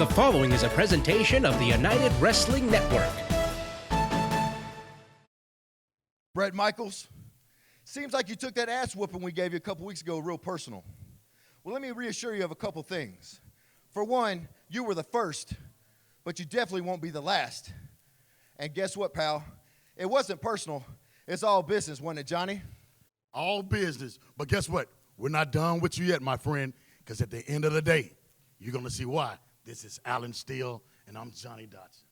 The following is a presentation of the United Wrestling Network. Bret Michaels, seems like you took that ass whooping we gave you a couple weeks ago real personal. Well, let me reassure you of a couple things. For one, you were the first, but you definitely won't be the last. And guess what, pal? It wasn't personal. It's all business, wasn't it, Johnny? All business. But guess what? We're not done with you yet, my friend, because at the end of the day, you're going to see why. This is Alan Steele, and I'm Johnny Dotson.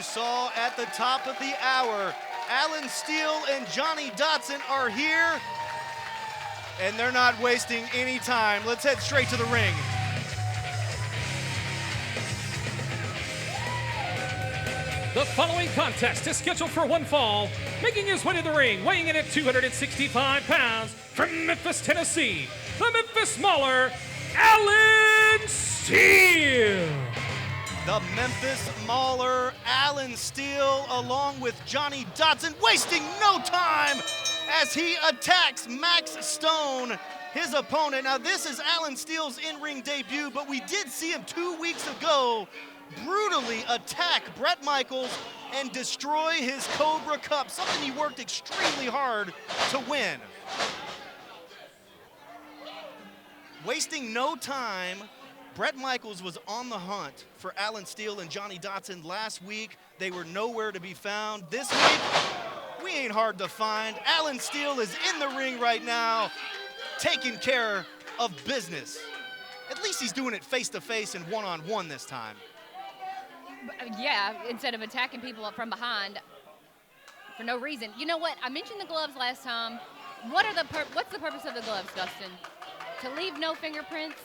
Saw at the top of the hour, Alan Steele and Johnny Dotson are here, and they're not wasting any time. Let's head straight to the ring. The following contest is scheduled for one fall, making his way to the ring, weighing in at 265 pounds, from Memphis, Tennessee, the Memphis Mauler, Alan Steele. The Memphis Mauler, Alan Steele, along with Johnny Dotson, wasting no time as he attacks Max Stone, his opponent. Now, this is Alan Steele's in-ring debut, but we did see him 2 weeks ago brutally attack Bret Michaels and destroy his Cobra Cup, something he worked extremely hard to win. Wasting no time, Bret Michaels was on the hunt for Alan Steele and Johnny Dotson last week. They were nowhere to be found. This week, we ain't hard to find. Alan Steele is in the ring right now, taking care of business. At least he's doing it face-to-face and one-on-one this time. Yeah, instead of attacking people up from behind for no reason. You know what? I mentioned the gloves last time. What's the purpose of the gloves, Dustin? To leave no fingerprints?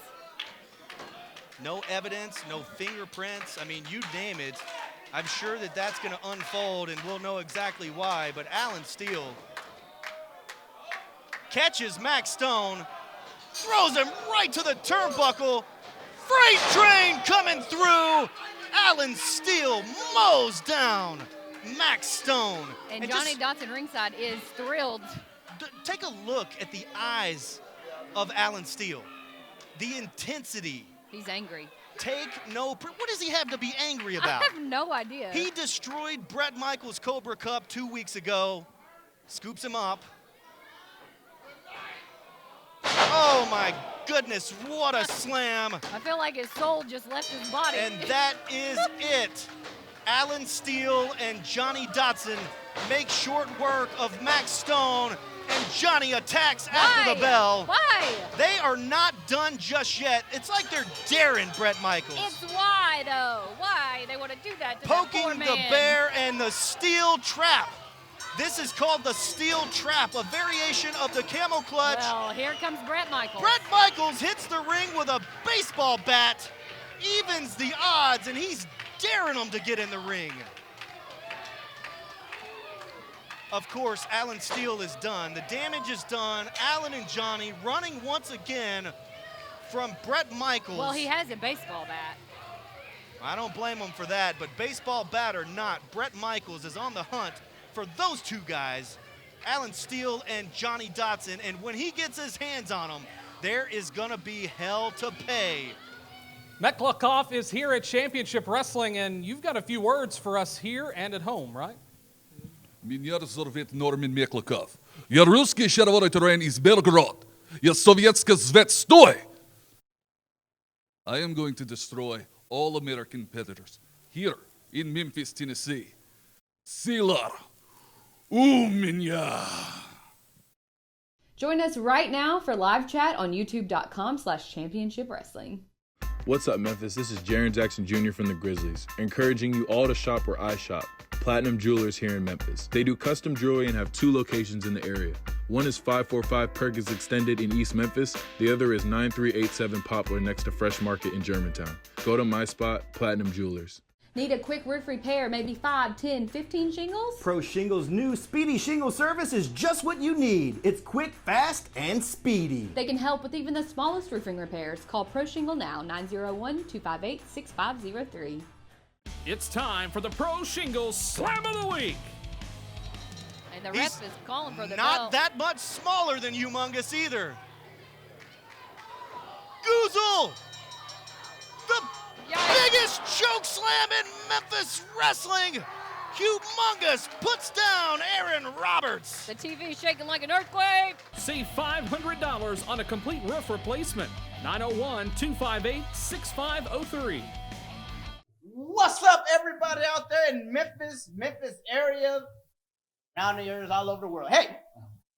No evidence, no fingerprints. I mean, you name it. I'm sure that that's going to unfold, and we'll know exactly why. But Alan Steele catches Max Stone, throws him right to the turnbuckle. Freight train coming through. Alan Steele mows down Max Stone. And Johnny Dotson ringside is thrilled. Take a look at the eyes of Alan Steele. The intensity. He's angry. What does he have to be angry about? I have no idea. He destroyed Bret Michaels' Cobra Cup 2 weeks ago. Scoops him up. Oh my goodness, what a slam. I feel like his soul just left his body. And that is it. Alan Steele and Johnny Dotson make short work of Max Stone, and Johnny attacks after the bell. Why? They are not done just yet. It's like they're daring Bret Michaels. It's why, though. Why they want to do that to Poking that poor man. the bear and the steel trap. This is called the steel trap, a variation of the camel clutch. Well, here comes Bret Michaels. Bret Michaels hits the ring with a baseball bat, evens the odds, and he's daring them to get in the ring. Of course, Alan Steele is done. The damage is done. Alan and Johnny running once again from Bret Michaels. Well, he has a baseball bat. I don't blame him for that, but baseball bat or not, Bret Michaels is on the hunt for those two guys, Alan Steele and Johnny Dotson, and when he gets his hands on them, there is gonna be hell to pay. Meklakov is here at Championship Wrestling, and you've got a few words for us here and at home, right? Меня зовут Norman Meklakov. Я русский шаровой террен из Belgorod. Я советский звезд. Стой! I am going to destroy all American competitors here in Memphis, Tennessee. Сила у меня. Join us right now for live chat on youtube.com/championship wrestling. What's up, Memphis? This is Jaren Jackson Jr. from the Grizzlies, encouraging you all to shop where I shop, Platinum Jewelers here in Memphis. They do custom jewelry and have 2 locations in the area. One is 545 Perkins Extended in East Memphis. The other is 9387 Poplar next to Fresh Market in Germantown. Go to my spot, Platinum Jewelers. Need a quick roof repair, maybe 5, 10, 15 shingles? Pro Shingles' new Speedy Shingle service is just what you need. It's quick, fast, and speedy. They can help with even the smallest roofing repairs. Call Pro Shingle now, 901-258-6503. It's time for the Pro Shingles Slam of the Week. And the ref is calling for the Not bell. that much smaller than Humongous either. Goozle! The biggest choke slam in Memphis Wrestling! Humongous puts down Aaron Roberts. The TV's shaking like an earthquake. Save $500 on a complete roof replacement. 901-258-6503. What's up, everybody out there in Memphis area, around the areas all over the world? Hey,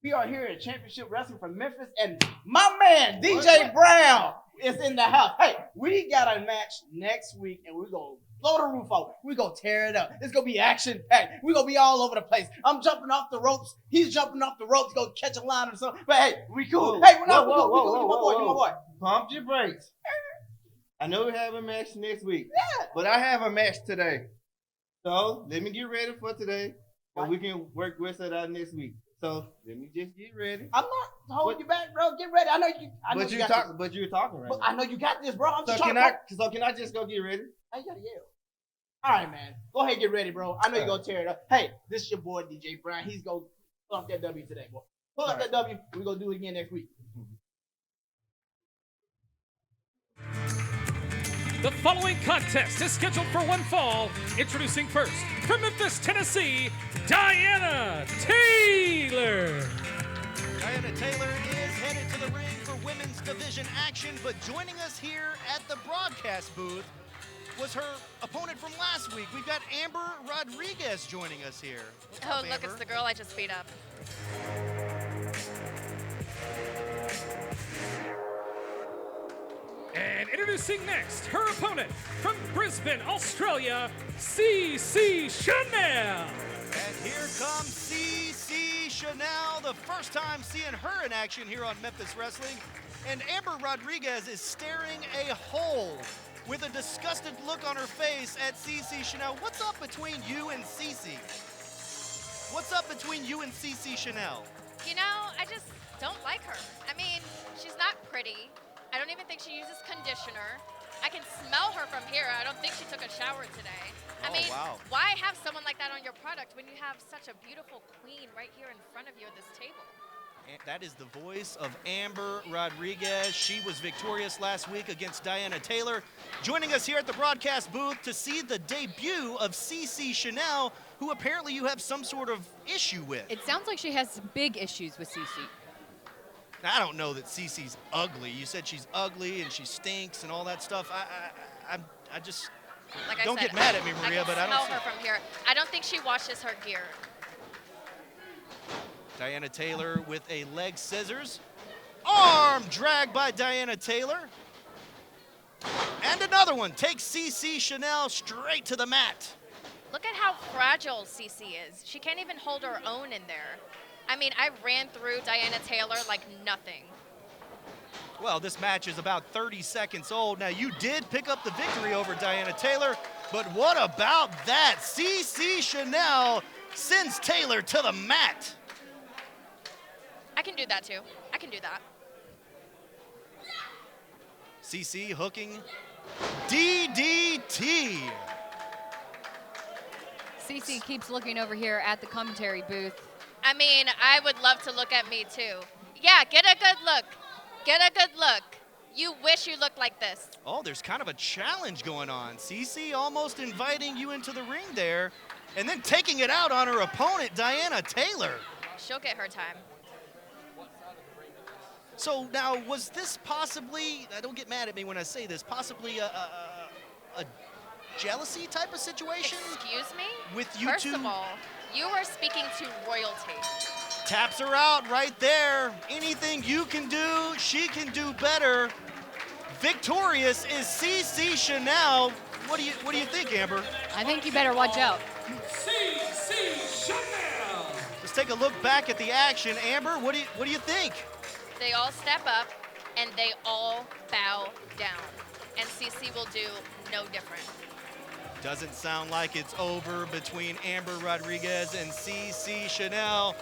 we are here at Championship Wrestling from Memphis, and my man, DJ Brown, is in the house. Hey, we got a match next week, and we're going to blow the roof off. We're going to tear it up. It's going to be action-packed. We're going to be all over the place. I'm jumping off the ropes. He's jumping off the ropes. Going to catch a line or something. But, hey, we cool. Hey, we're not. We cool. You my boy. Pump your brakes. I know we have a match next week, but I have a match today. So let me get ready for today, and we can work with it out next week. So let me just get ready. I'm not holding you back, bro. Get ready. I know you. But you're talking right now. I know you got this, bro. So can I just go get ready? I gotta yell. All right, man. Go ahead, get ready, bro. I know you're gonna tear it up. Hey, this is your boy DJ Brown. He's gonna pull up that W today, boy. Pull up that W. We're gonna do it again next week. The following contest is scheduled for one fall. Introducing first, from Memphis, Tennessee, Diana Taylor. Diana Taylor is headed to the ring for women's division action, but joining us here at the broadcast booth was her opponent from last week. We've got Amber Rodriguez joining us here. Oh, look, it's the girl I just beat up. And introducing next, her opponent from Brisbane, Australia, CeCe Chanel. And here comes CeCe Chanel, the first time seeing her in action here on Memphis Wrestling. And Amber Rodriguez is staring a hole with a disgusted look on her face at CeCe Chanel. What's up between you and CeCe? What's up between you and CeCe Chanel? You know, I just don't like her. I mean, she's not pretty. I don't even think she uses conditioner. I can smell her from here. I don't think she took a shower today. I mean, why have someone like that on your product when you have such a beautiful queen right here in front of you at this table? That is the voice of Amber Rodriguez. She was victorious last week against Diana Taylor. Joining us here at the broadcast booth to see the debut of CeCe Chanel, who apparently you have some sort of issue with. It sounds like she has big issues with CeCe. Now, I don't know that CeCe's ugly. You said she's ugly and she stinks and all that stuff. I just like don't I said, get mad at me, Maria, but I don't smell her from here. I don't think she washes her gear. Diana Taylor with a leg scissors. Arm drag by Diana Taylor. And another one takes CeCe Chanel straight to the mat. Look at how fragile CeCe is. She can't even hold her own in there. I mean, I ran through Diana Taylor like nothing. Well, this match is about 30 seconds old. Now, you did pick up the victory over Diana Taylor, but what about that? CeCe Chanel sends Taylor to the mat. I can do that too. I can do that. CeCe hooking DDT. CeCe keeps looking over here at the commentary booth. I mean, I would love to look at me too. Yeah, get a good look. Get a good look. You wish you looked like this. Oh, there's kind of a challenge going on. CeCe almost inviting you into the ring there and then taking it out on her opponent, Diana Taylor. She'll get her time. So now, was this possibly, don't get mad at me when I say this, possibly a jealousy type of situation? Excuse me? With you First two? of all, you are speaking to royalty. Taps her out right there. Anything you can do, she can do better. victorious is CeCe Chanel. What do you think, Amber? I think you better watch out. CeCe Chanel. Let's take a look back at the action. Amber, what do you think? They all step up and they all bow down. And CeCe will do no different. Doesn't sound like it's over between Amber Rodriguez and CeCe Chanel.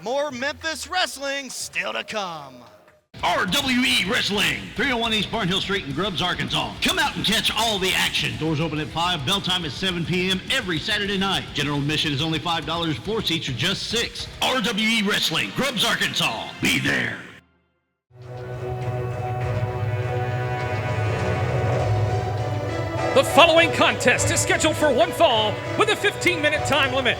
More Memphis Wrestling still to come. RWE Wrestling, 301 East Barnhill Street in Grubbs, Arkansas. Come out and catch all the action. Doors open at 5, bell time is 7 p.m. every Saturday night. General admission is only $5, floor seats are just $6. RWE Wrestling, Grubbs, Arkansas. Be there. The following contest is scheduled for one fall with a 15-minute time limit.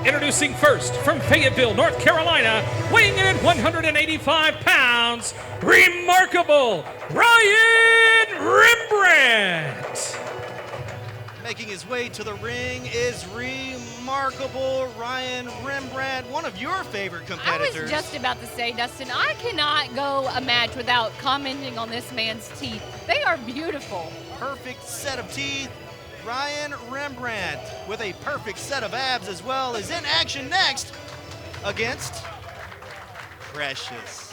Introducing first from Fayetteville, North Carolina, weighing in at 185 pounds, remarkable Ryan Rembrandt. Making his way to the ring is remarkable Ryan Rembrandt, one of your favorite competitors. I was just about to say, Dustin, I cannot go a match without commenting on this man's teeth. They are beautiful. Perfect set of teeth. Ryan Rembrandt with a perfect set of abs as well is in action next against Precious.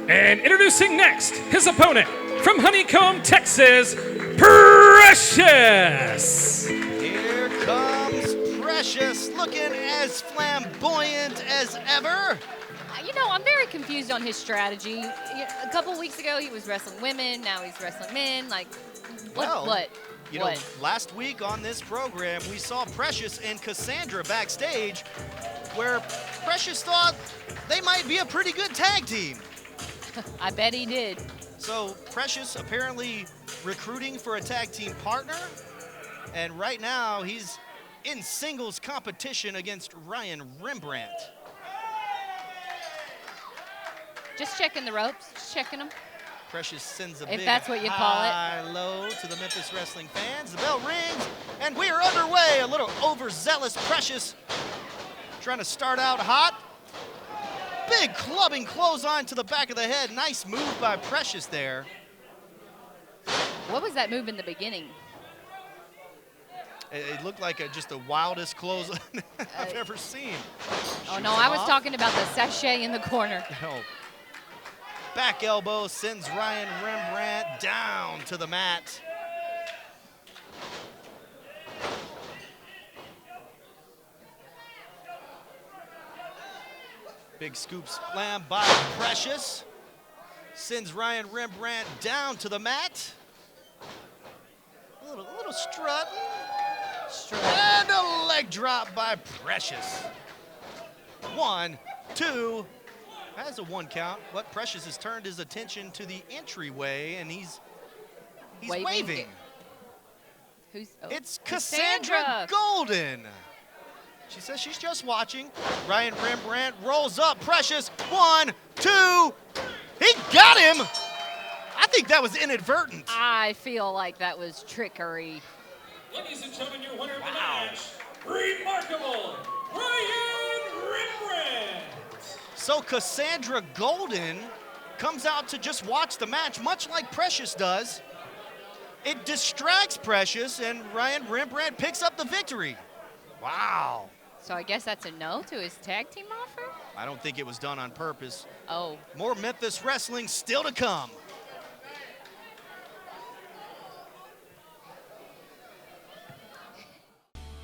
And introducing next, his opponent from Honeycomb, Texas, Precious. Here comes Precious, looking as flamboyant as ever. You know, I'm very confused on his strategy. A couple weeks ago, he was wrestling women. Now he's wrestling men. Like, what? You know, last week on this program, we saw Precious and Cassandra backstage, where Precious thought they might be a pretty good tag team. I bet he did. So Precious apparently recruiting for a tag team partner, and right now he's in singles competition against Ryan Rembrandt. Just checking the ropes, just checking them. Precious sends a If big that's what you call it. high-low to the Memphis Wrestling fans. The bell rings, and we are underway. A little overzealous Precious trying to start out hot. Big clubbing clothesline to the back of the head. Nice move by Precious there. What was that move in the beginning? It looked like just the wildest clothesline I've ever seen. Oh, no, I was talking about the sachet in the corner. Oh. Back elbow sends Ryan Rembrandt down to the mat. Big scoop slam by Precious. Sends Ryan Rembrandt down to the mat. A little strut. And a leg drop by Precious. 1, 2. Has a 1 count, but Precious has turned his attention to the entryway, and he's waving. It's Cassandra Golden. She says she's just watching. Ryan Rembrandt rolls up. Precious, 1, 2. He got him. I think that was inadvertent. I feel like that was trickery. Ladies and gentlemen, your winner of the match, remarkable Ryan Rembrandt. So Cassandra Golden comes out to just watch the match, much like Precious does. It distracts Precious, and Ryan Rembrandt picks up the victory. Wow. So I guess that's a no to his tag team offer? I don't think it was done on purpose. Oh. More Memphis Wrestling still to come.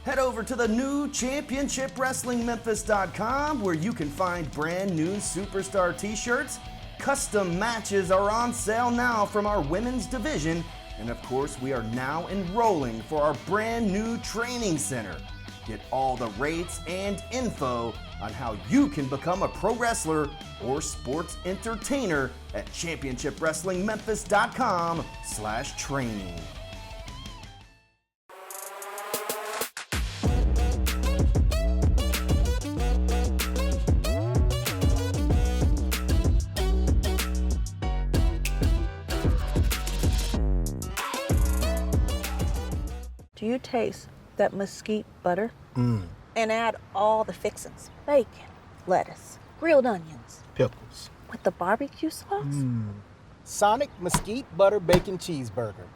Head over to the new ChampionshipWrestlingMemphis.com where you can find brand new Superstar t-shirts. Custom matches are on sale now from our women's division. And of course, we are now enrolling for our brand new training center. Get all the rates and info on how you can become a pro wrestler or sports entertainer at ChampionshipWrestlingMemphis.com/training. Do you taste that mesquite butter? And add all the fixings. Bacon, lettuce, grilled onions, pickles, With the barbecue sauce? Sonic Mesquite Butter Bacon Cheeseburger.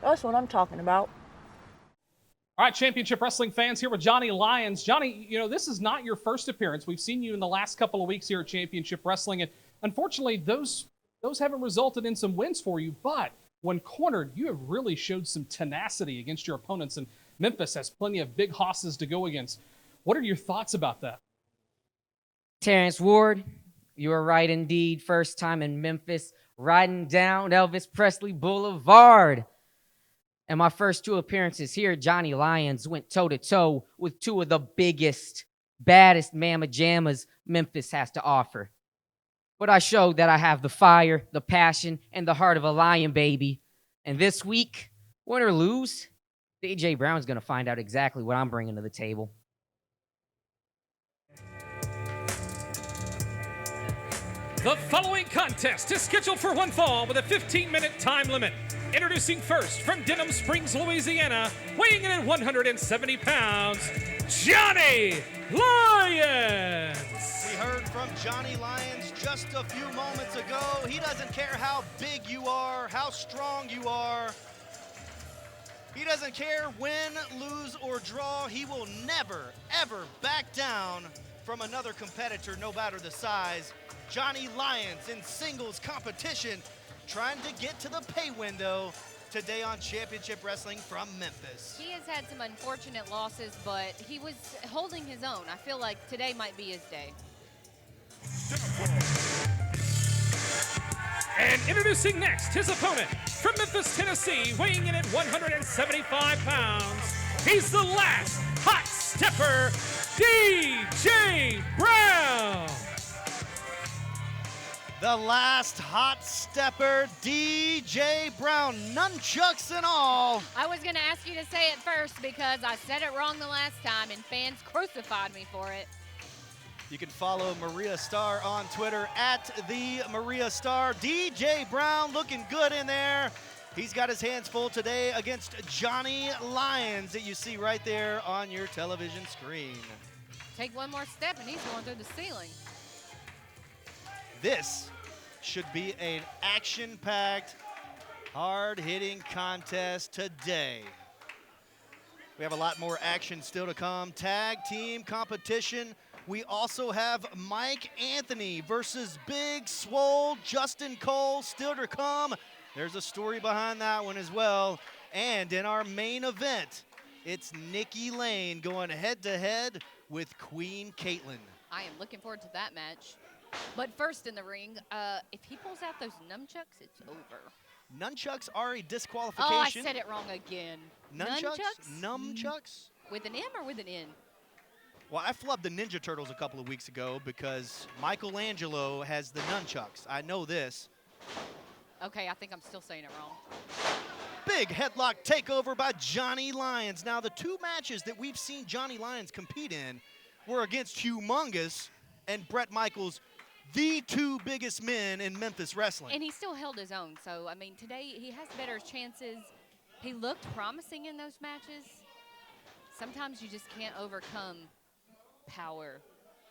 That's what I'm talking about. All right, Championship Wrestling fans, here with Johnny Lyons. Johnny, you know, this is not your first appearance. We've seen you in the last couple of weeks here at Championship Wrestling, and unfortunately, those haven't resulted in some wins for you, but when cornered, you have really showed some tenacity against your opponents, and Memphis has plenty of big hosses to go against. What are your thoughts about that? Terrence Ward, you were right indeed. First time in Memphis, riding down Elvis Presley Boulevard. And my first 2 appearances here, Johnny Lyons went toe-to-toe with 2 of the biggest, baddest mamma jammas Memphis has to offer. But I showed that I have the fire, the passion, and the heart of a lion, baby. And this week, win or lose, DJ Brown's going to find out exactly what I'm bringing to the table. The following contest is scheduled for one fall with a 15-minute time limit. Introducing first from Denham Springs, Louisiana, weighing in at 170 pounds, Johnny Lyons. We heard from Johnny Lyons just a few moments ago. He doesn't care how big you are, how strong you are. He doesn't care win, lose, or draw. He will never, ever back down from another competitor, no matter the size. Johnny Lyons in singles competition, trying to get to the pay window today on Championship Wrestling from Memphis. He has had some unfortunate losses, but he was holding his own. I feel like today might be his day. And introducing next, his opponent from Memphis, Tennessee, weighing in at 175 pounds. He's the last hot stepper, DJ Brown. The last hot stepper, DJ Brown, nunchucks and all. I was going to ask you to say it first because I said it wrong the last time and fans crucified me for it. You can follow Maria Starr on Twitter at the Maria Starr. DJ Brown looking good in there. He's got his hands full today against Johnny Lyons that you see right there on your television screen. Take one more step and he's going through the ceiling. This should be an action-packed, hard-hitting contest today. We have a lot more action still to come. Tag team competition. We also have Mike Anthony versus Big Swole Justin Cole still to come. There's a story behind that one as well. And in our main event, it's Nikki Lane going head-to-head with Queen Caitlin. I am looking forward to that match. But first in the ring, if he pulls out those nunchucks, it's over. Nunchucks are a disqualification. Oh, I said it wrong again. Nunchucks? Nunchucks? With an M or with an N? Well, I flubbed the Ninja Turtles a couple of weeks ago because Michelangelo has the nunchucks. I know this. Okay, I think I'm still saying it wrong. Big headlock takeover by Johnny Lyons. Now, the 2 matches that we've seen Johnny Lyons compete in were against Humongous and Bret Michaels, the 2 biggest men in Memphis wrestling. And he still held his own. So, I mean, today he has better chances. He looked promising in those matches. Sometimes you just can't overcome power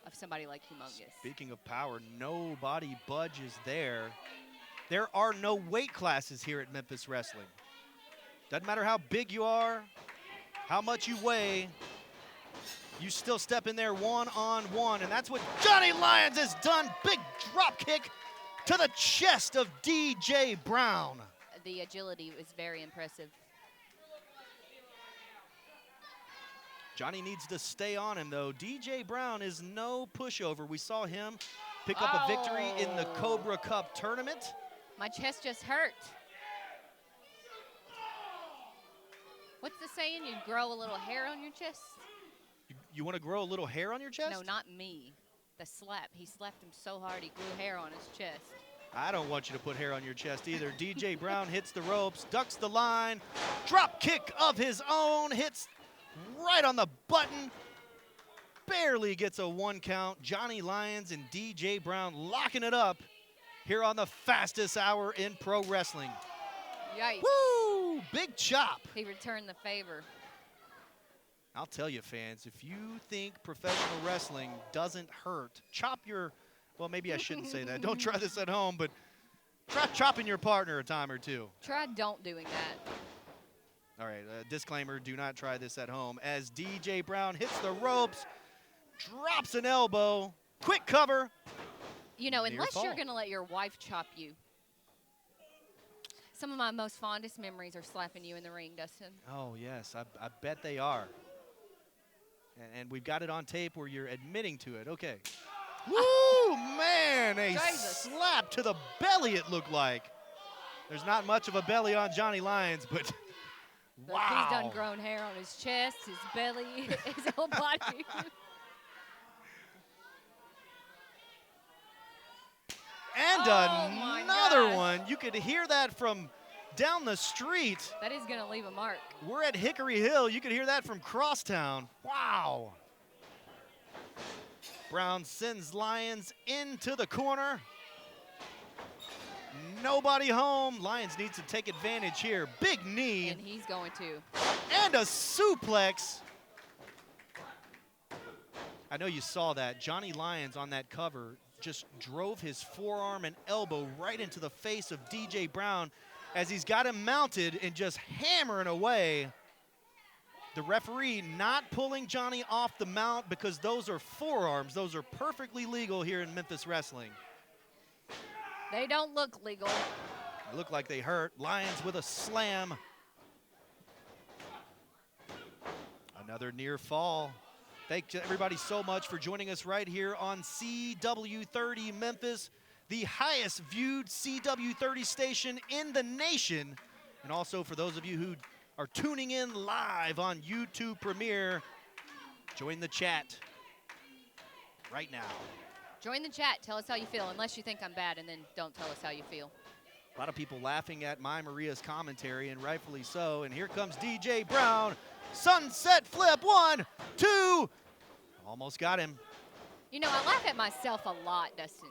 of somebody like Humongous. Speaking of power, nobody budges there. There are no weight classes here at Memphis Wrestling. Doesn't matter how big you are, how much you weigh, you still step in there one-on-one, and that's what Johnny Lyons has done. Big drop kick to the chest of DJ Brown. The agility was very impressive. Johnny needs to stay on him, though. DJ Brown is no pushover. We saw him pick up a victory in the Cobra Cup tournament. My chest just hurt. What's the saying? You grow a little hair on your chest? You want to grow a little hair on your chest? No, not me. The slap. He slapped him so hard he grew hair on his chest. I don't want you to put hair on your chest either. DJ Brown hits the ropes, ducks the line, drop kick of his own, hits right on the button, barely gets a 1 count. Johnny Lyons and DJ Brown locking it up here on the fastest hour in pro wrestling. Yikes. Woo! Big chop. He returned the favor. I'll tell you, fans, if you think professional wrestling doesn't hurt, chop your Well, maybe I shouldn't say that. Don't try this at home, but try chopping your partner a time or two. Try don't doing that. All right, disclaimer, do not try this at home. As DJ Brown hits the ropes, drops an elbow, quick cover. You know, Near unless fall. you're going to let your wife chop you. Some of my most fondest memories are slapping you in the ring, Dustin. Oh, yes, I bet they are. And we've got it on tape where you're admitting to it. Okay. Woo, man, a slap to the belly it looked like. There's not much of a belly on Johnny Lyons, but But wow. he's done grown hair on his chest, his belly, his whole body. And Oh, another gosh. one. You could hear that from down the street. That is going to leave a mark. We're at Hickory Hill. You could hear that from Crosstown. Wow. Brown sends Lyons into the corner. Nobody home. Lyons needs to take advantage here. Big knee. And he's going to. And a suplex. I know you saw that. Johnny Lyons on that cover just drove his forearm and elbow right into the face of DJ Brown as he's got him mounted and just hammering away. The referee not pulling Johnny off the mount because those are forearms. Those are perfectly legal here in Memphis Wrestling. They don't look legal. They look like they hurt. Lyons with a slam. Another near fall. Thank everybody so much for joining us right here on CW30 Memphis, the highest viewed CW30 station in the nation. And also for those of you who are tuning in live on YouTube Premiere, join the chat right now. Join the chat. Tell us how you feel, unless you think I'm bad, and then don't tell us how you feel. A lot of people laughing at my Maria's commentary, and rightfully so. And here comes DJ Brown. Sunset flip, 1, 2. Almost got him. You know, I laugh at myself a lot, Dustin.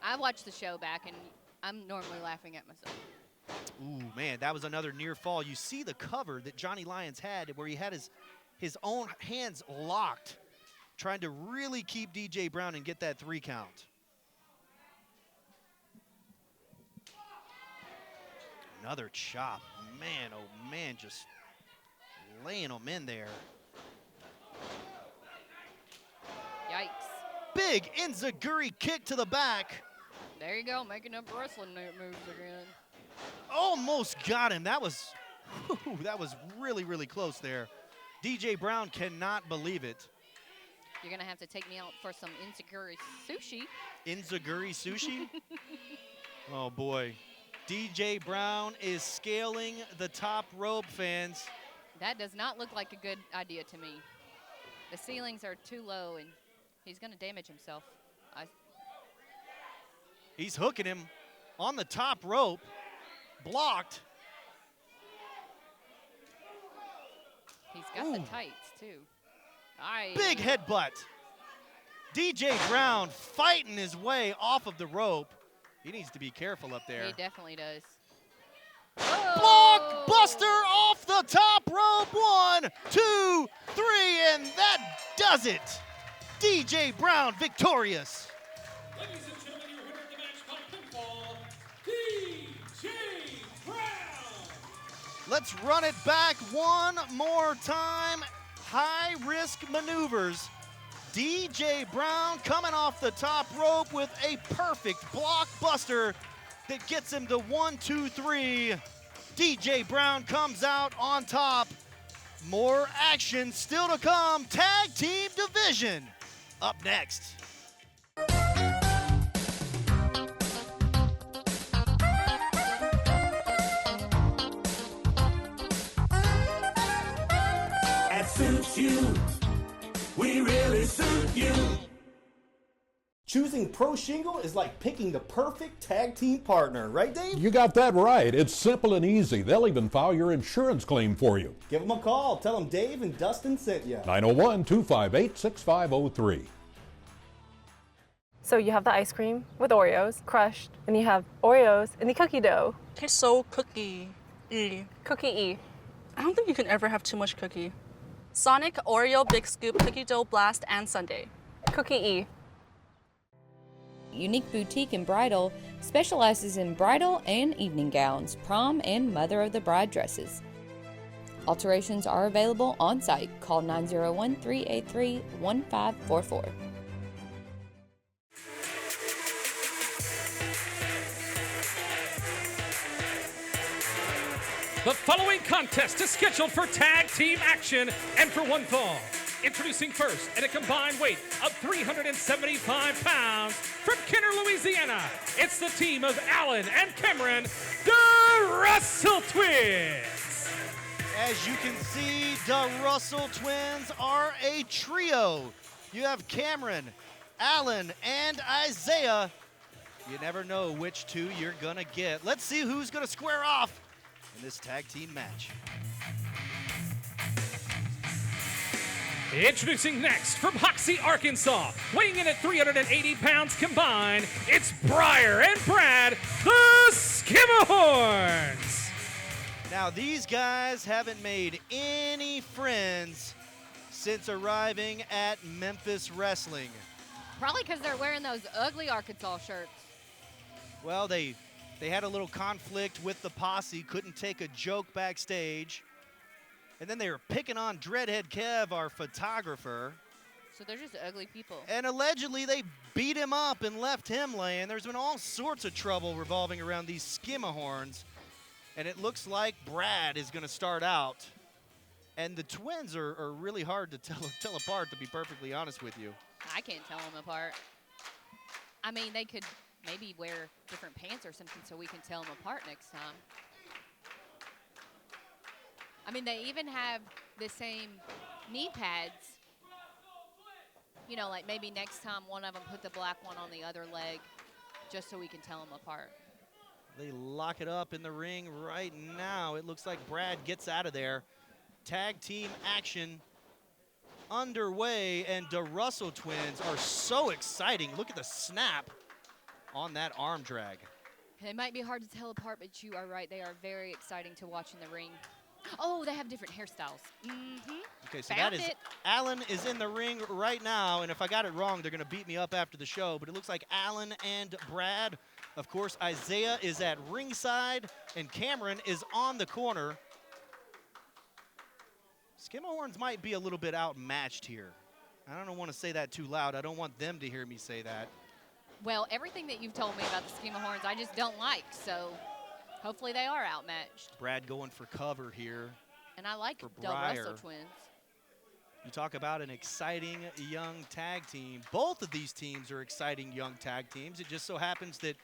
I watch the show back, and I'm normally laughing at myself. Ooh, man, that was another near fall. You see the cover that Johnny Lyons had where he had his own hands locked, trying to really keep DJ Brown and get that 3 count. Another chop. Man, oh man, just laying them in there. Yikes. Big enziguri kick to the back. There you go, making up wrestling moves again. Almost got him. That was really, really close there. DJ Brown cannot believe it. You're going to have to take me out for some enziguri sushi. Enziguri sushi? Oh, boy. DJ Brown is scaling the top rope, fans. That does not look like a good idea to me. The ceilings are too low, and he's going to damage himself. He's hooking him on the top rope. Blocked. He's got the tights, too. Big headbutt. DJ Brown fighting his way off of the rope. He needs to be careful up there. He definitely does. Blockbuster off the top rope. 1, 2, 3, and that does it. DJ Brown victorious. Ladies and gentlemen, your winner of the match by pinfall, DJ Brown. Let's run it back one more time. High risk maneuvers. DJ Brown coming off the top rope with a perfect blockbuster that gets him to 1, 2, 3. DJ Brown comes out on top. More action still to come. Tag team division up next. At Suits You, we really suit you. Choosing Pro Shingle is like picking the perfect tag team partner, right, Dave? You got that right. It's simple and easy. They'll even file your insurance claim for you. Give them a call. Tell them Dave and Dustin sent you. 901-258-6503. So you have the ice cream with Oreos, crushed, and you have Oreos in the cookie dough. Tastes so cookie-y. Cookie-y. I don't think you can ever have too much cookie. Sonic Oreo Big Scoop Cookie Dough Blast and Sundae. Cookie-y. Unique Boutique in Bridal specializes in bridal and evening gowns, prom and mother of the bride dresses. Alterations are available on site. Call 901-383-1544. The following contest is scheduled for tag team action and for one fall. Introducing first at a combined weight of 375 pounds from Kenner, Louisiana, it's the team of Alan and Cameron, the Russell Twins. As you can see, the Russell Twins are a trio. You have Cameron, Alan, and Isaiah. You never know which two you're gonna get. Let's see who's gonna square off in this tag team match. Introducing next from Hoxie, Arkansas, weighing in at 380 pounds combined, it's Briar and Brad, the Skimmerhorns. Now, these guys haven't made any friends since arriving at Memphis Wrestling. Probably because they're wearing those ugly Arkansas shirts. Well, they had a little conflict with the posse, couldn't take a joke backstage. And then they were picking on Dreadhead Kev, our photographer. So they're just ugly people. And allegedly they beat him up and left him laying. There's been all sorts of trouble revolving around these Skimmerhorns. And it looks like Brad is going to start out. And the twins are really hard to tell apart, to be perfectly honest with you. I can't tell them apart. I mean, they could maybe wear different pants or something so we can tell them apart next time. I mean, they even have the same knee pads. You know, like maybe next time one of them put the black one on the other leg just so we can tell them apart. They lock it up in the ring right now. It looks like Brad gets out of there. Tag team action underway, and the Russell Twins are so exciting. Look at the snap on that arm drag. They might be hard to tell apart, but you are right. They are very exciting to watch in the ring. Oh, they have different hairstyles. Mm-hmm. Okay, so that is Alan is in the ring right now, and if I got it wrong, they're going to beat me up after the show, but it looks like Alan and Brad. Of course, Isaiah is at ringside, and Cameron is on the corner. Skimmerhorns might be a little bit outmatched here. I don't want to say that too loud. I don't want them to hear me say that. Well, everything that you've told me about the Skimmerhorns, I just don't like, so hopefully they are outmatched. Brad going for cover here. And I like the Briar. Russell Twins. You talk about an exciting young tag team. Both of these teams are exciting young tag teams. It just so happens that,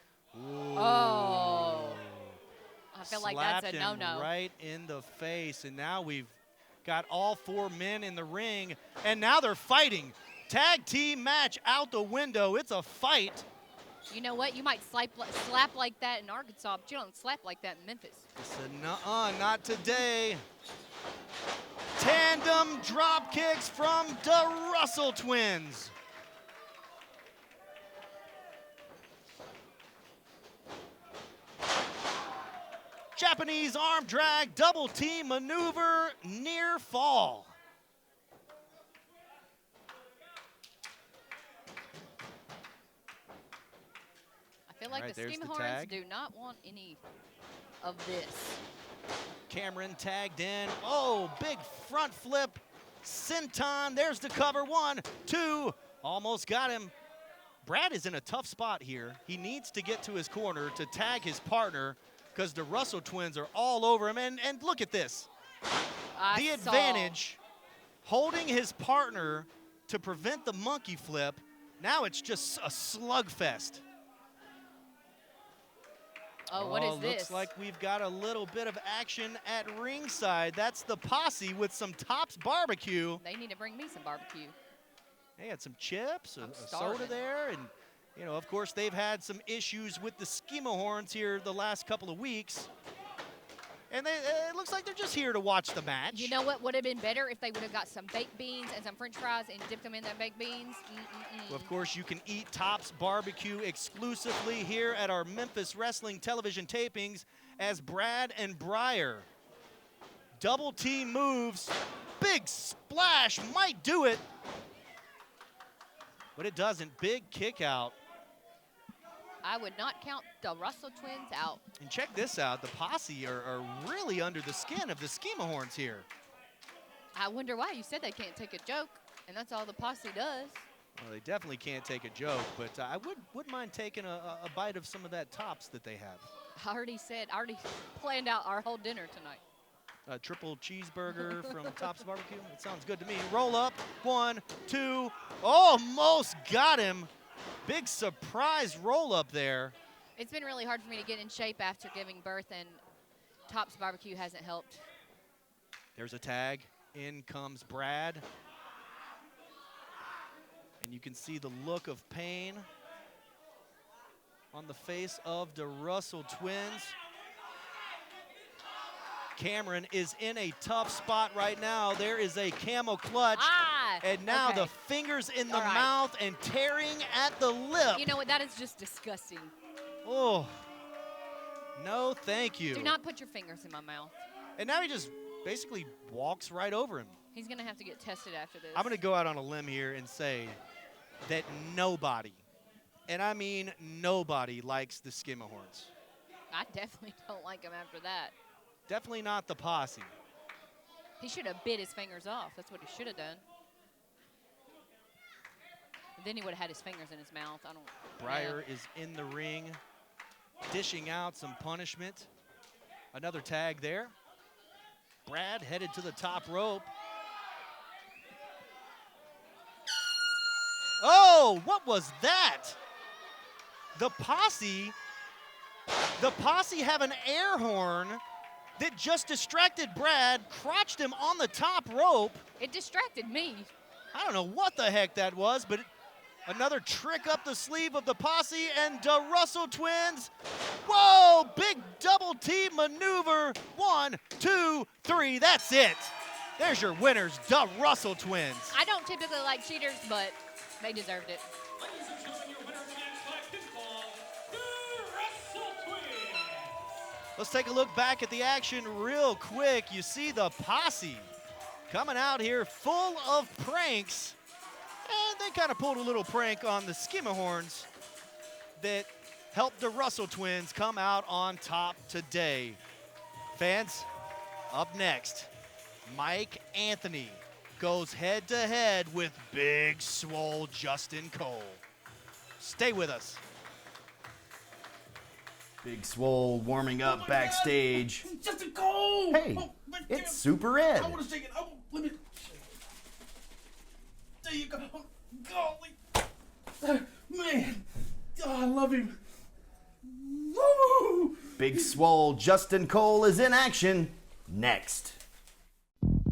oh, I feel like that's a slapped him no-no. right in the face, and now we've got all four men in the ring, and now they're fighting. Tag team match out the window. It's a fight. You know what? You might slap like that in Arkansas, but you don't slap like that in Memphis. Said, nuh-uh, not today. Tandem drop kicks from the Russell Twins. Japanese arm drag, double team maneuver, near fall. I feel like All right, the there's the Skimmerhorns tag. do not want any of this. Cameron tagged in. Oh, big front flip. Senton, there's the cover. 1, 2, almost got him. Brad is in a tough spot here. He needs to get to his corner to tag his partner because the Russell Twins are all over him. And look at this. The advantage, holding his partner to prevent the monkey flip. Now it's just a slugfest. Oh, what is this? Looks like we've got a little bit of action at ringside. That's the posse with some Tops barbecue. They need to bring me some barbecue. They had some chips, a soda starving. there, and, you know, of course, they've had some issues with the Skimmerhorns here the last couple of weeks. And it looks like they're just here to watch the match. You know what would have been better if they would have got some baked beans and some french fries and dipped them in that baked beans? Well, of course, you can eat Tops barbecue exclusively here at our Memphis Wrestling television tapings as Brad and Briar. Double team moves. Big splash might do it. But it doesn't. Big kick out. I would not count the Russell twins out. And check this out. The Posse are really under the skin of the Schemahorns here. I wonder why. You said they can't take a joke, and that's all the Posse does. Well, they definitely can't take a joke, but I wouldn't mind taking a bite of some of that tops that they have. I already planned out our whole dinner tonight. A triple cheeseburger from Tops Barbecue. That sounds good to me. Roll up. 1, 2. Almost got him. Big surprise roll up there. It's been really hard for me to get in shape after giving birth, and Tops Barbecue hasn't helped. There's a tag. In comes Brad. And you can see the look of pain on the face of the Russell twins. Cameron is in a tough spot right now. There is a camel clutch. And now the fingers in the mouth and tearing at the lip. You know what? That is just disgusting. Oh, no thank you. Do not put your fingers in my mouth. And now he just basically walks right over him. He's going to have to get tested after this. I'm going to go out on a limb here and say that nobody, and I mean nobody, likes the Schemahorns. I definitely don't like him after that. Definitely not the Posse. He should have bit his fingers off. That's what he should have done. Then he would have had his fingers in his mouth. Breyer is in the ring, dishing out some punishment. Another tag there. Brad headed to the top rope. Oh, what was that? The Posse have an air horn that just distracted Brad, crotched him on the top rope. It distracted me. I don't know what the heck that was, but another trick up the sleeve of the Posse and the Russell twins. Whoa, big double T maneuver. 1, 2, 3, that's it. There's your winners, the Russell twins. I don't typically like cheaters, but they deserved it. Let's take a look back at the action real quick. You see the Posse coming out here full of pranks. And they kind of pulled a little prank on the Schemahorns that helped the Russell twins come out on top today. Fans, up next, Mike Anthony goes head-to-head with Big Swole Justin Cole. Stay with us. Big Swole warming up backstage. Justin Cole! Hey, it's Super Ed. I want to shake it. Let me. There you go. Golly. Man. Oh, I love him. Woo! Big Swole Justin Cole is in action next.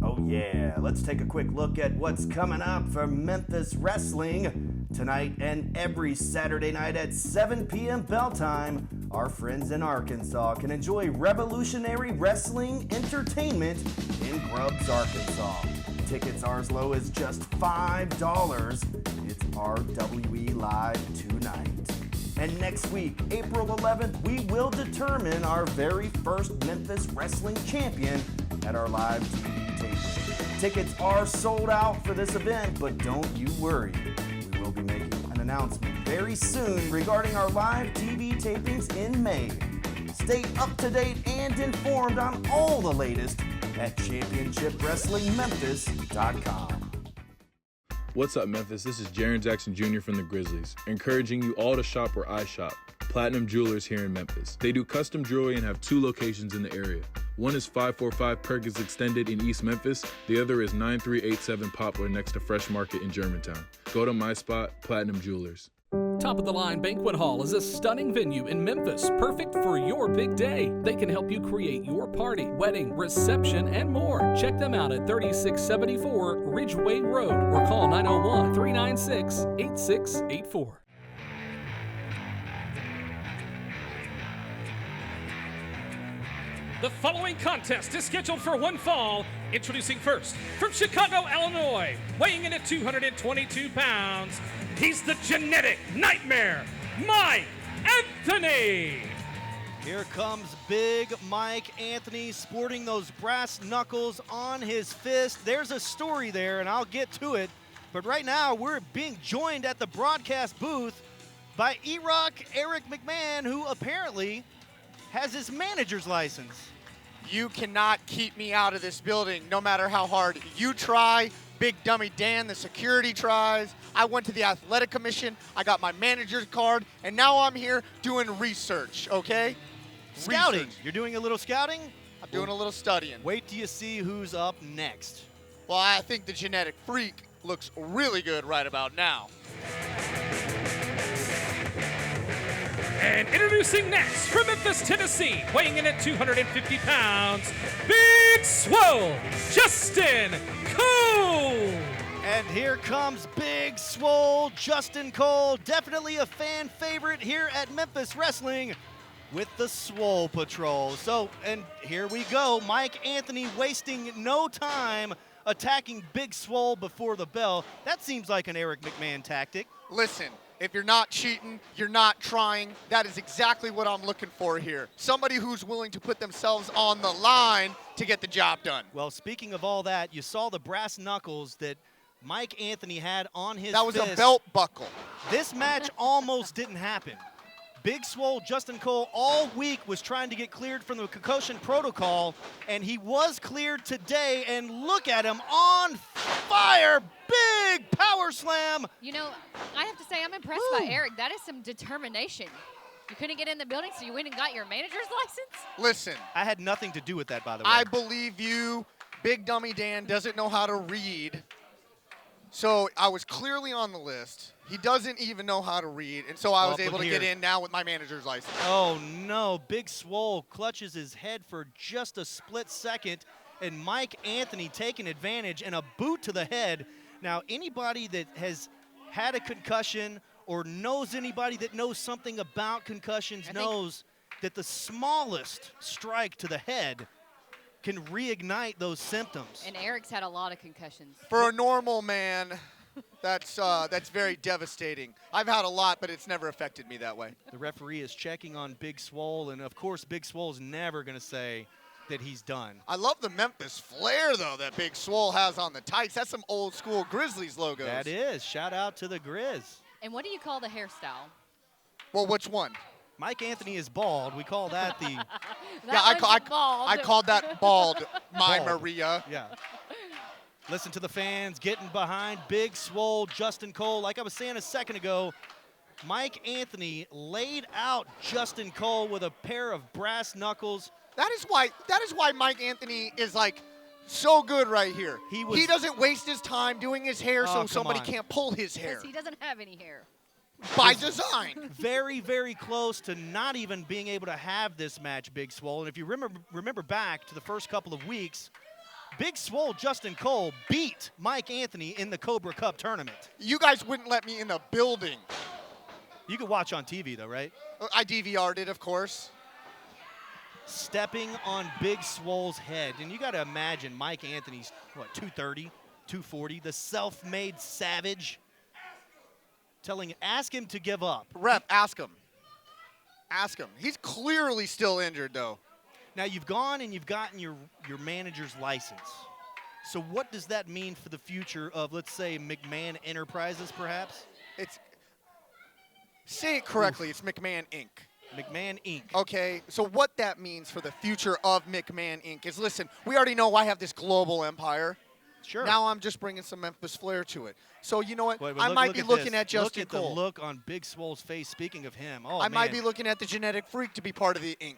Oh yeah, let's take a quick look at what's coming up for Memphis Wrestling. Tonight and every Saturday night at 7 p.m. bell time, our friends in Arkansas can enjoy revolutionary wrestling entertainment in Grubbs, Arkansas. Tickets are as low as just $5. It's RWE Live tonight. And next week, April 11th, we will determine our very first Memphis Wrestling champion at our live TV taping. Tickets are sold out for this event, but don't you worry. We will be making an announcement very soon regarding our live TV tapings in May. Stay up to date and informed on all the latest at ChampionshipWrestlingMemphis.com. What's up, Memphis? This is Jaren Jackson Jr. from the Grizzlies, encouraging you all to shop where I shop, Platinum Jewelers here in Memphis. They do custom jewelry and have 2 locations in the area. One is 545 Perkins Extended in East Memphis. The other is 9387 Poplar next to Fresh Market in Germantown. Go to my spot, Platinum Jewelers. Top of the Line Banquet Hall is a stunning venue in Memphis, perfect for your big day. They can help you create your party, wedding, reception, and more. Check them out at 3674 Ridgeway Road or call 901-396-8684. The following contest is scheduled for one fall. Introducing first, from Chicago, Illinois, weighing in at 222 pounds, he's the genetic nightmare, Mike Anthony. Here comes Big Mike Anthony sporting those brass knuckles on his fist. There's a story there, and I'll get to it. But right now, we're being joined at the broadcast booth by E-Rock Eric McMahon, who apparently has his manager's license. You cannot keep me out of this building, no matter how hard you try. Big Dummy Dan, the security tries. I went to the athletic commission. I got my manager's card, and now I'm here doing research, okay? Scouting. Research. You're doing a little scouting? I'm doing a little studying. Wait till you see who's up next. Well, I think the genetic freak looks really good right about now. And introducing next from Memphis, Tennessee, weighing in at 250 pounds, Big Swole, Justin Cole. And here comes Big Swole Justin Cole, definitely a fan favorite here at Memphis Wrestling with the Swole Patrol. So, and here we go, Mike Anthony wasting no time attacking Big Swole before the bell. That seems like an Eric McMahon tactic. Listen, if you're not cheating, you're not trying. That is exactly what I'm looking for here. Somebody who's willing to put themselves on the line to get the job done. Well, speaking of all that, you saw the brass knuckles that Mike Anthony had on his That was fist. a belt buckle. This match almost didn't happen. Big Swole Justin Cole all week was trying to get cleared from the concussion protocol, and he was cleared today, and look at him on fire. Big power slam. You know, I have to say I'm impressed by Eric. That is some determination. You couldn't get in the building, so you went and got your manager's license? Listen. I had nothing to do with that, by the way. I believe you. Big Dummy Dan doesn't know how to read. So I was clearly on the list. He doesn't even know how to read, and so I was able to get in now with my manager's license. Oh, no. Big Swole clutches his head for just a split second, and Mike Anthony taking advantage and a boot to the head. Now, anybody that has had a concussion or knows anybody that knows something about concussions knows that the smallest strike to the head can reignite those symptoms. And Eric's had a lot of concussions. For a normal man, that's very devastating. I've had a lot, but it's never affected me that way. The referee is checking on Big Swole, and of course, Big Swole's never going to say that he's done. I love the Memphis flair, though, that Big Swole has on the tights. That's some old school Grizzlies logos. That is. Shout out to the Grizz. And what do you call the hairstyle? Well, which one? Mike Anthony is bald. We call that the... I called that bald, my Bald. Maria. Yeah. Listen to the fans getting behind Big Swole Justin Cole. Like I was saying a second ago, Mike Anthony laid out Justin Cole with a pair of brass knuckles. That is why Mike Anthony is like so good right here. He doesn't waste his time doing his hair so somebody can't pull his hair. Because he doesn't have any hair. By design. Very, very close to not even being able to have this match, Big Swole. And if you remember back to the first couple of weeks, Big Swole Justin Cole beat Mike Anthony in the Cobra Cup tournament. You guys wouldn't let me in the building. You could watch on TV, though, right? I DVR'd it, of course. Stepping on Big Swole's head. And you got to imagine Mike Anthony's, what, 230, 240, the self-made savage. Ask him to give up. Ref, ask him. Ask him. He's clearly still injured, though. Now, you've gone and you've gotten your manager's license. So what does that mean for the future of, let's say, McMahon Enterprises, perhaps? Say it correctly. It's McMahon Inc. McMahon Inc. Okay, so what that means for the future of McMahon Inc. is, listen, we already know I have this global empire. Sure. Now I'm just bringing some Memphis flair to it. So you know what? Wait, I might be looking at Justin Look at Cole. the look on Big Swole's face. Speaking of him, I might be looking at the genetic freak to be part of the Inc.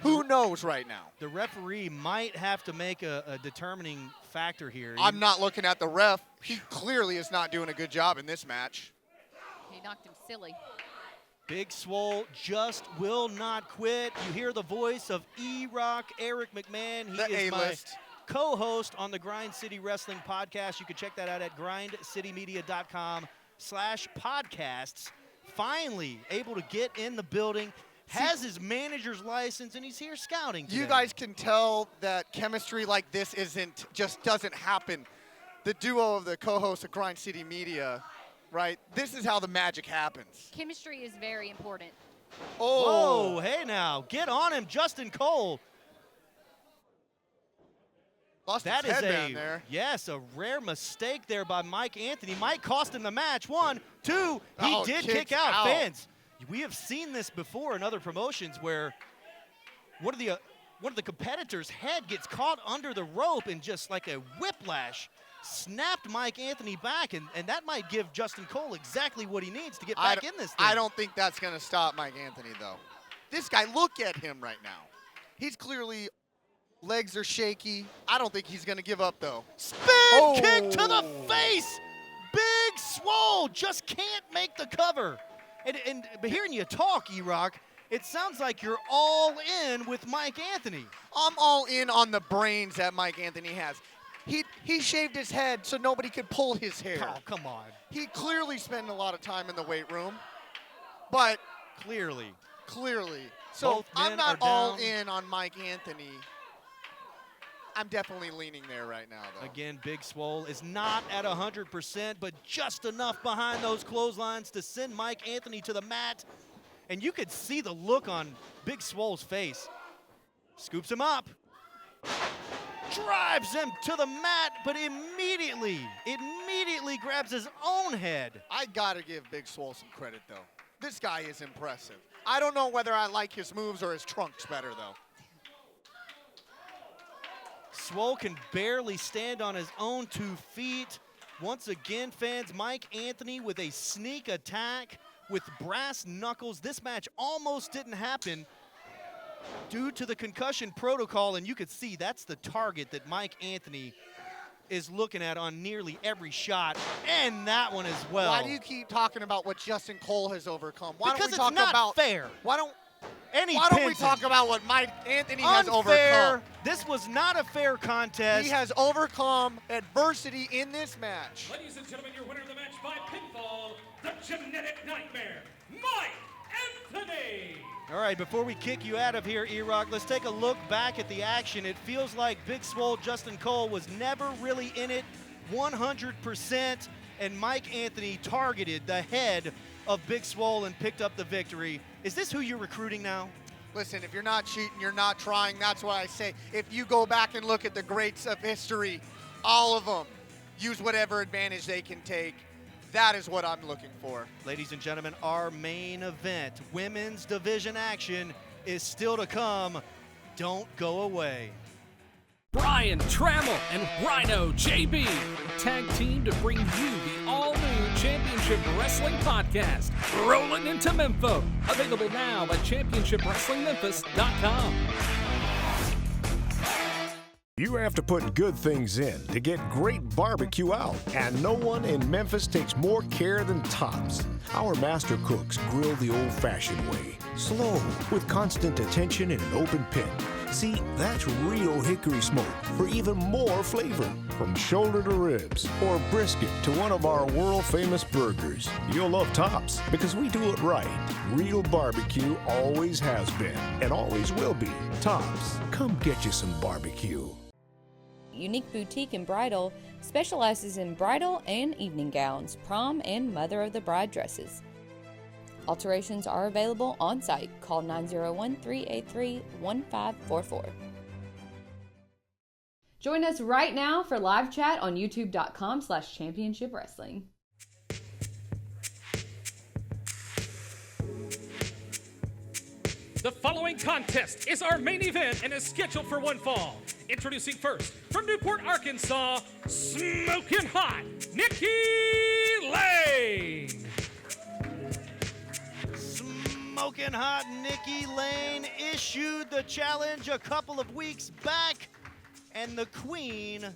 Who knows right now? The referee might have to make a determining factor here. I'm not looking at the ref. He clearly is not doing a good job in this match. He knocked him silly. Big Swole just will not quit. You hear the voice of E-Rock Eric McMahon. He is my co-host on the Grind City Wrestling podcast. You can check that out at grindcitymedia.com/podcasts. Finally able to get in the building, has his manager's license, and he's here scouting today. You guys can tell that chemistry like this just doesn't happen. The duo of the co-hosts of Grind City Media, right? This is how the magic happens. Chemistry is very important. Oh, hey now, get on him, Justin Cole. Lost That his is headband there. Yes, a rare mistake there by Mike Anthony. Might cost him the match. 1, 2, he did kick out. Fans, we have seen this before in other promotions where one of the competitors' head gets caught under the rope and just like a whiplash snapped Mike Anthony back, and that might give Justin Cole exactly what he needs to get back in this thing. I don't think that's going to stop Mike Anthony, though. This guy, look at him right now. He's clearly, legs are shaky. I don't think he's going to give up, though. Spin kick to the face. Big Swole just can't make the cover. But hearing you talk, E-Rock, it sounds like you're all in with Mike Anthony. I'm all in on the brains that Mike Anthony has. He shaved his head so nobody could pull his hair. Oh, come on. He clearly spent a lot of time in the weight room, but Clearly. So Both I'm men not are all down. in on Mike Anthony. I'm definitely leaning there right now, though. Again, Big Swole is not at 100%, but just enough behind those clotheslines to send Mike Anthony to the mat. And you could see the look on Big Swole's face. Scoops him up. Drives him to the mat, but immediately grabs his own head. I gotta give Big Swole some credit, though. This guy is impressive. I don't know whether I like his moves or his trunks better, though. Swole can barely stand on his own 2 feet. Once again, fans, Mike Anthony with a sneak attack with brass knuckles. This match almost didn't happen due to the concussion protocol, and you could see that's the target that Mike Anthony is looking at on nearly every shot, and that one as well. Why do you keep talking about what Justin Cole has overcome? Why Because don't we talk it's not about fair. Why don't we talk about what Mike Anthony has overcome? This was not a fair contest. He has overcome adversity in this match. Ladies and gentlemen, your winner of the match by pinfall, the Genetic Nightmare, Mike Anthony. All right, before we kick you out of here, E-Rock, let's take a look back at the action. It feels like Big Swole Justin Cole was never really in it 100%, and Mike Anthony targeted the head of Big Swole and picked up the victory. Is this who you're recruiting now? Listen, if you're not cheating, you're not trying. That's what I say. If you go back and look at the greats of history, all of them use whatever advantage they can take. That is what I'm looking for. Ladies and gentlemen, our main event, women's division action, is still to come. Don't go away. Brian Trammell and Rhino JB tag team to bring you the all-new Championship Wrestling podcast, Rolling into Memphis. Available now at ChampionshipWrestlingMemphis.com. You have to put good things in to get great barbecue out, and no one in Memphis takes more care than Tops. Our master cooks grill the old-fashioned way, slow, with constant attention in an open pit. See, that's real hickory smoke for even more flavor. From shoulder to ribs or brisket to one of our world-famous burgers. You'll love Tops because we do it right. Real barbecue always has been and always will be. Tops, come get you some barbecue. Unique Boutique and Bridal specializes in bridal and evening gowns, prom and mother of the bride dresses. Alterations are available on site. Call 901-383-1544. Join us right now for live chat on youtube.com/Championship Wrestling. The following contest is our main event and is scheduled for one fall. Introducing first, from Newport, Arkansas, smoking hot, Nikki Lane. Smoking hot Nikki Lane issued the challenge a couple of weeks back, and the Queen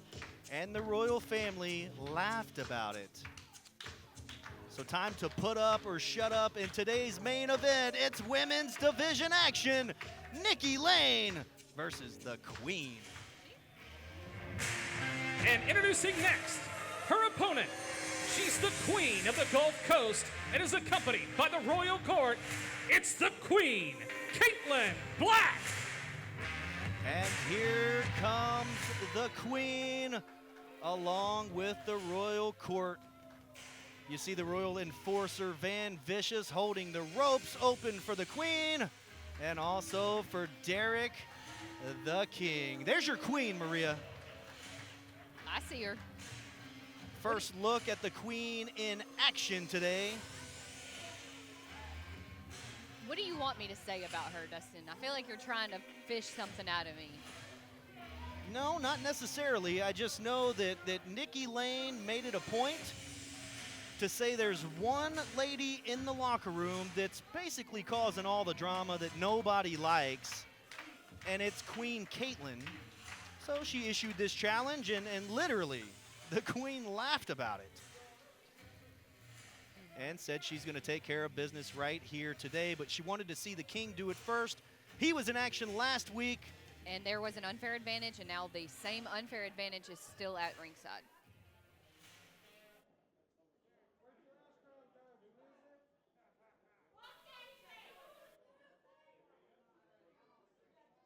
and the royal family laughed about it. So time to put up or shut up in today's main event. It's women's division action. Nikki Lane versus the Queen. And introducing next, her opponent. She's the Queen of the Gulf Coast and is accompanied by the Royal Court. It's the Queen, Caitlin Black. And here comes the Queen along with the Royal Court. You see the Royal Enforcer Van Vicious holding the ropes open for the Queen and also for Derek the King. There's your Queen, Maria. see her. First look at the Queen in action today. What do you want me to say about her, Dustin? I feel like you're trying to fish something out of me. No, not necessarily. I just know that Nikki Lane made it a point to say there's one lady in the locker room that's basically causing all the drama that nobody likes, and it's Queen Caitlyn. So she issued this challenge, and literally, the Queen laughed about it and said she's going to take care of business right here today, but she wanted to see the King do it first. He was in action last week. And there was an unfair advantage, and now the same unfair advantage is still at ringside.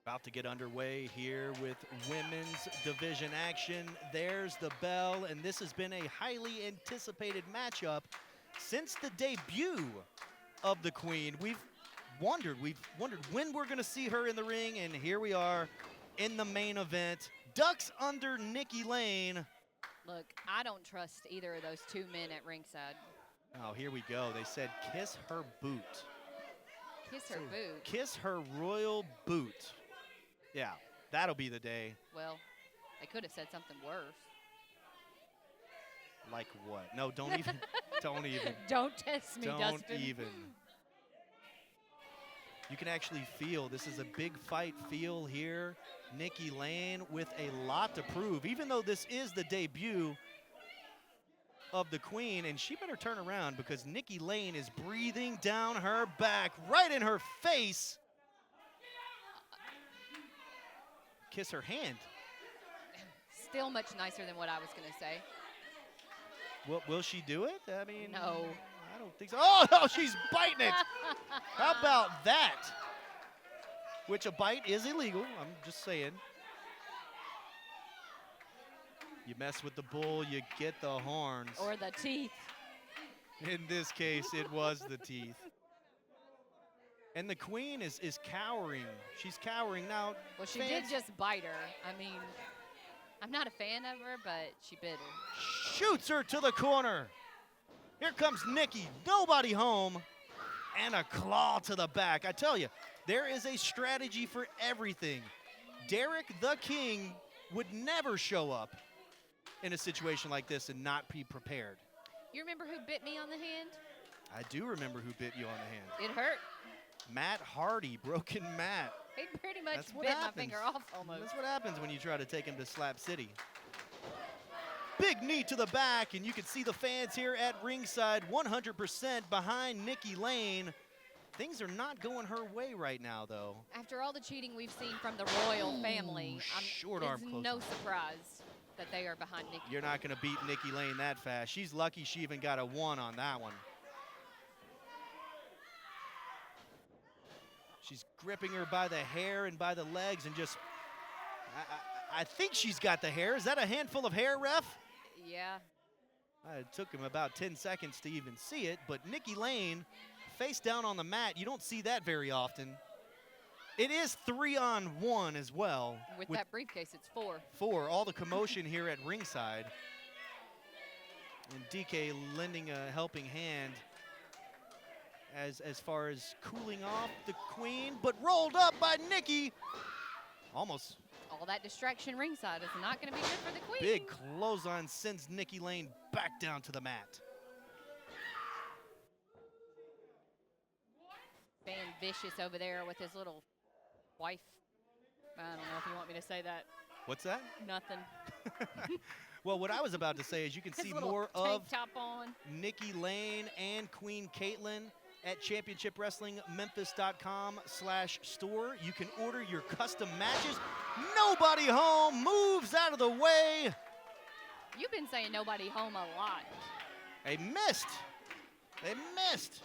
About to get underway here with women's division action. There's the bell, and this has been a highly anticipated matchup since the debut of the Queen. We've wondered when we're going to see her in the ring, and here we are in the main event. Ducks under Nikki Lane. Look, I don't trust either of those two men at ringside. Oh, here we go. They said kiss her boot. Kiss her boot. Kiss her royal boot. Yeah, that'll be the day. Well, they could have said something worse. Like what? No, don't even. Don't even. Don't test me, Dustin. Don't even. You can actually feel this is a big fight feel here. Nikki Lane with a lot to prove, even though this is the debut of the Queen, and she better turn around because Nikki Lane is breathing down her back, right in her face. Kiss her hand. Still much nicer than what I was going to say. Will she do it? I mean, no. I don't think so. Oh, no, she's biting it. How about that? Which a bite is illegal, I'm just saying. You mess with the bull, you get the horns. Or the teeth. In this case, it was the teeth. And the Queen is cowering. She's cowering now. Well, she did just bite her. I mean, I'm not a fan of her, but she bit her. Shoots her to the corner. Here comes Nikki. Nobody home. And a claw to the back. I tell you, there is a strategy for everything. Derek the King would never show up in a situation like this and not be prepared. You remember who bit me on the hand? I do remember who bit you on the hand. It hurt. Matt Hardy, Broken Matt. He pretty much That's bit what my happens. finger off almost. That's what happens when you try to take him to Slap City. Big knee to the back, and you can see the fans here at ringside 100% behind Nikki Lane. Things are not going her way right now, though. After all the cheating we've seen from the royal family, short arm it's close. no surprise that they are behind Nikki. You're not going to beat Nikki Lane that fast. She's lucky she even got a 1 on that one. She's gripping her by the hair and by the legs and just, I think she's got the hair. Is that a handful of hair, ref? Yeah. It took him about 10 seconds to even see it, but Nikki Lane face down on the mat. You don't see that very often. It is 3-on-1 as well. With that briefcase, it's 4. 4, all the commotion here at ringside. And DK lending a helping hand as far as cooling off the Queen, but rolled up by Nikki. Almost. All that distraction ringside is not going to be good for the Queen. Big clothesline sends Nikki Lane back down to the mat. Van Vicious over there with his little wife. I don't know if you want me to say that. What's that? Nothing. Well, what I was about to say is you can His see little more tank of top on. Nikki Lane and Queen Caitlyn at Championship Wrestling Memphis.com/store. You can order your custom matches. Nobody home, moves out of the way. You've been saying nobody home a lot. They missed. They missed.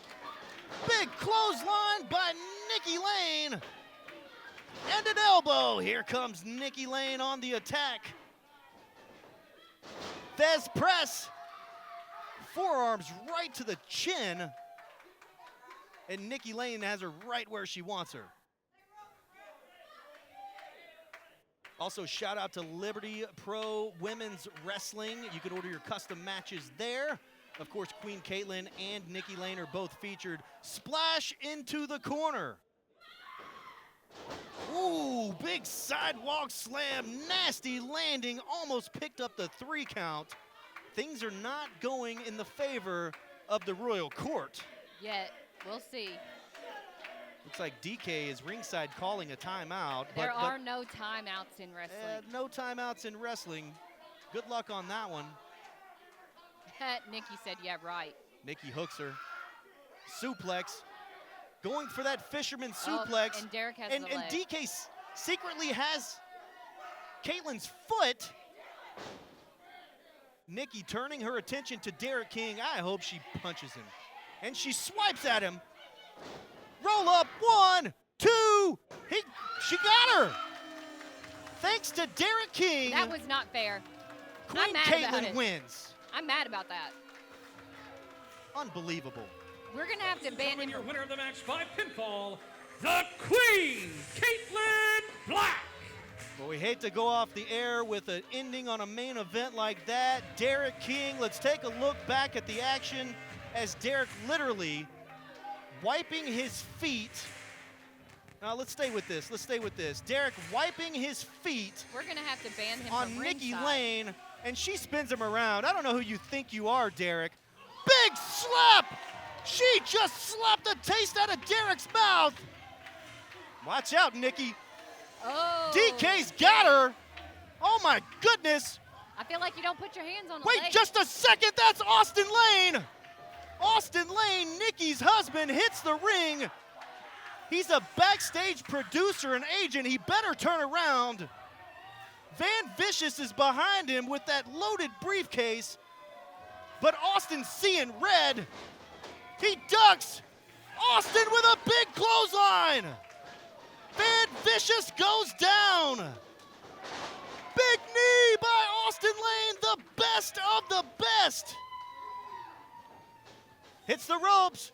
Big clothesline by Nikki Lane. And an elbow. Here comes Nikki Lane on the attack. Thez press. Forearms right to the chin. And Nikki Lane has her right where she wants her. Also, shout out to Liberty Pro Women's Wrestling. You can order your custom matches there. Of course, Queen Caitlin and Nikki Lane are both featured. Splash into the corner. Ooh, big sidewalk slam, nasty landing, almost picked up the 3 count. Things are not going in the favor of the Royal Court. Yet, we'll see. Looks like DK is ringside calling a timeout. There are no timeouts in wrestling. No timeouts in wrestling. Good luck on that one. Nikki said, yeah, right. Nikki hooks her. Suplex. Going for that fisherman suplex. And Derek has and the leg. DK secretly has Caitlin's foot. Nikki turning her attention to Derek King. I hope she punches him. And she swipes at him. Roll up, 1, 2. She got her. Thanks to Derek King. That was not fair. Queen I'm mad about Caitlin it. wins. I'm mad about that. Unbelievable. We're going to have to ban him. Your winner of the match by pinfall, the Queen, Caitlin Black. Well, we hate to go off the air with an ending on a main event like that. Derek King, let's take a look back at the action as Derek literally wiping his feet. Now, let's stay with this. Let's stay with this. Derek wiping his feet. We're going to have to ban him on from Nikki ringside. Lane, and she spins him around. I don't know who you think you are, Derek. Big slap! She just slapped the taste out of Derek's mouth. Watch out, Nikki. Oh. DK's got her. Oh, my goodness. I feel like you don't put your hands on the Wait leg. just a second. That's Austin Lane. Austin Lane, Nikki's husband, hits the ring. He's a backstage producer and agent. He better turn around. Van Vicious is behind him with that loaded briefcase. But Austin's seeing red. He ducks. Austin with a big clothesline. Van Vicious goes down. Big knee by Austin Lane, the best of the best. Hits the ropes.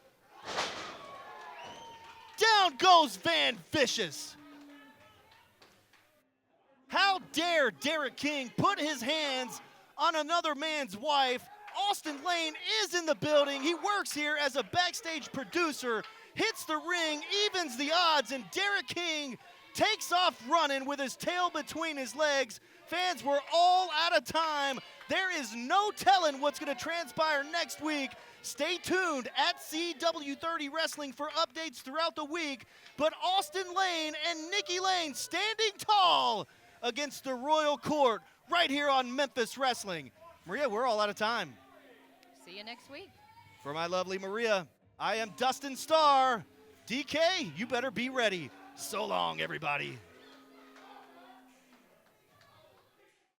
Down goes Van Vicious. How dare Derek King put his hands on another man's wife? Austin Lane is in the building. He works here as a backstage producer, hits the ring, evens the odds, and Derek King takes off running with his tail between his legs. Fans were all out of time. There is no telling what's going to transpire next week. Stay tuned at CW30 Wrestling for updates throughout the week. But Austin Lane and Nikki Lane standing tall against the Royal Court right here on Memphis Wrestling. Maria, we're all out of time. See you next week. For my lovely Maria, I am Dustin Starr. DK, you better be ready. So long, everybody.